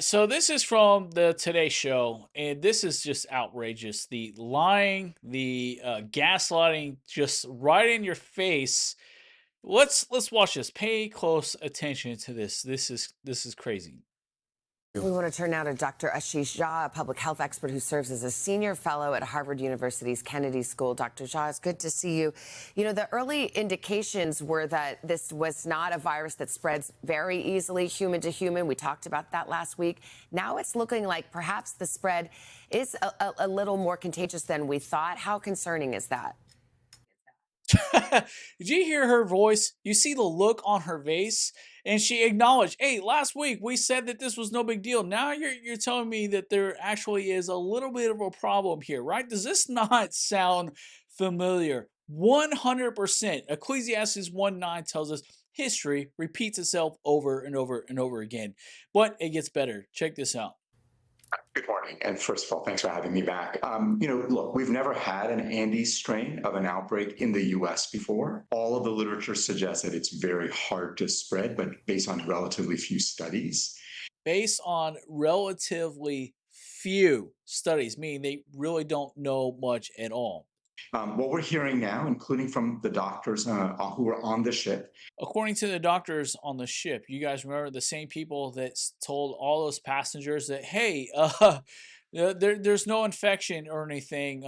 So this is from the Today Show, and this is just outrageous. The lying, the gaslighting, just right in your face. Let's watch this. Pay close attention to this. This is crazy. We want to turn now to Dr. Ashish Jha, a public health expert who serves as a senior fellow at Harvard University's Kennedy School. Dr. Jha, it's good to see you. You know, the early indications were that this was not a virus that spreads very easily human to human. We talked about that last week. Now it's looking like perhaps the spread is a little more contagious than we thought. How concerning is that? Did you hear her voice? You see the look on her face, and she acknowledged, "Hey, last week we said that this was no big deal. Now you're telling me that there actually is a little bit of a problem here, right? Does this not sound familiar?" 100%. Ecclesiastes 1:9 tells us history repeats itself over and over and over again, but it gets better. Check this out. Good morning. And first of all, thanks for having me back. Look, we've never had an Andes strain of an outbreak in the US before. All of the literature suggests that it's very hard to spread, but based on relatively few studies. Based on relatively few studies, meaning they really don't know much at all. What we're hearing now, including from the doctors who are on the ship. According to the doctors on the ship, you guys remember the same people that told all those passengers that, hey, there's no infection or anything.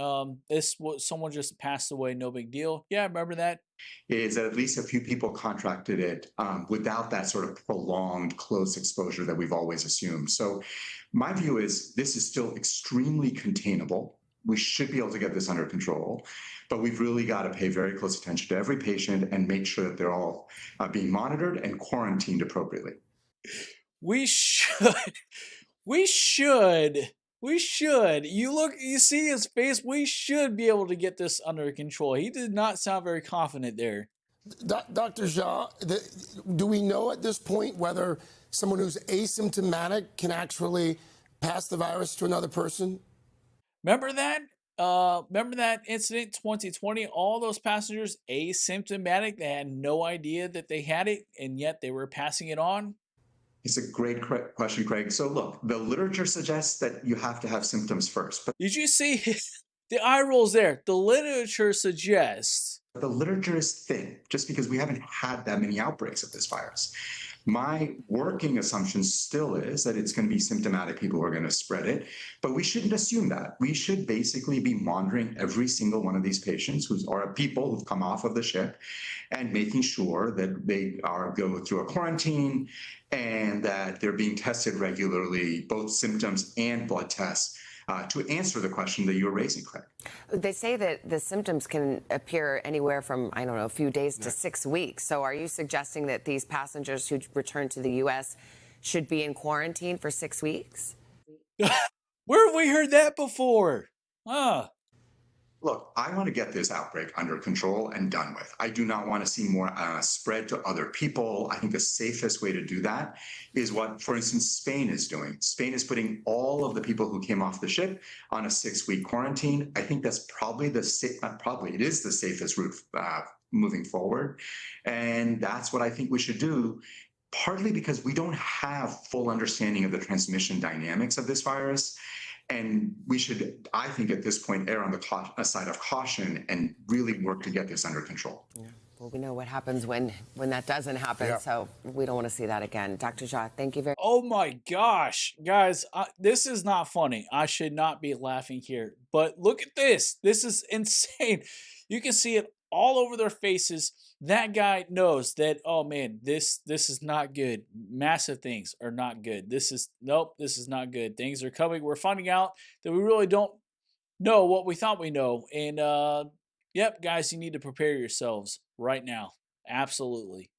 Someone just passed away, no big deal. Yeah, remember that? Is that at least a few people contracted it without that sort of prolonged close exposure that we've always assumed. So my view is this is still extremely containable. We should be able to get this under control, but we've really got to pay very close attention to every patient and make sure that they're all being monitored and quarantined appropriately. We should. We should. We should. You see his face. We should be able to get this under control. He did not sound very confident there. Dr. Jha, do we know at this point whether someone who's asymptomatic can actually pass the virus to another person? Remember that? Remember that incident 2020? All those passengers asymptomatic. They had no idea that they had it, and yet they were passing it on. It's a great question, Craig. So look, the literature suggests that you have to have symptoms first. But did you see the eye rolls there? The literature suggests. The literature is thin just because we haven't had that many outbreaks of this virus. My working assumption still is that it's going to be symptomatic people who are going to spread it, but we shouldn't assume that. We should basically be monitoring every single one of these patients who are people who've come off of the ship and making sure that they go through a quarantine and that they're being tested regularly, both symptoms and blood tests, to answer the question that you're raising, Craig. They say that the symptoms can appear anywhere from, I don't know, a few days to 6 weeks. So are you suggesting that these passengers who return to the U.S. should be in quarantine for 6 weeks? Where have we heard that before? Huh. Look, I want to get this outbreak under control and done with. I do not want to see more spread to other people. I think the safest way to do that is what, for instance, Spain is doing. Spain is putting all of the people who came off the ship on a 6-week quarantine. I think that's probably it is the safest route moving forward. And that's what I think we should do, partly because we don't have full understanding of the transmission dynamics of this virus. And we should, I think, at this point, err on the side of caution and really work to get this under control. Yeah. Well, we know what happens when that doesn't happen, so we don't want to see that again. Dr. Jha, thank you very much. Oh my gosh, guys, this is not funny. I should not be laughing here, but look at this. This is insane. You can see it all over their faces. That guy knows that, oh man, this is not good. Massive things are not good. This is not good. Things are coming. We're finding out that we really don't know what we thought we know. And yep, guys, you need to prepare yourselves right now. Absolutely.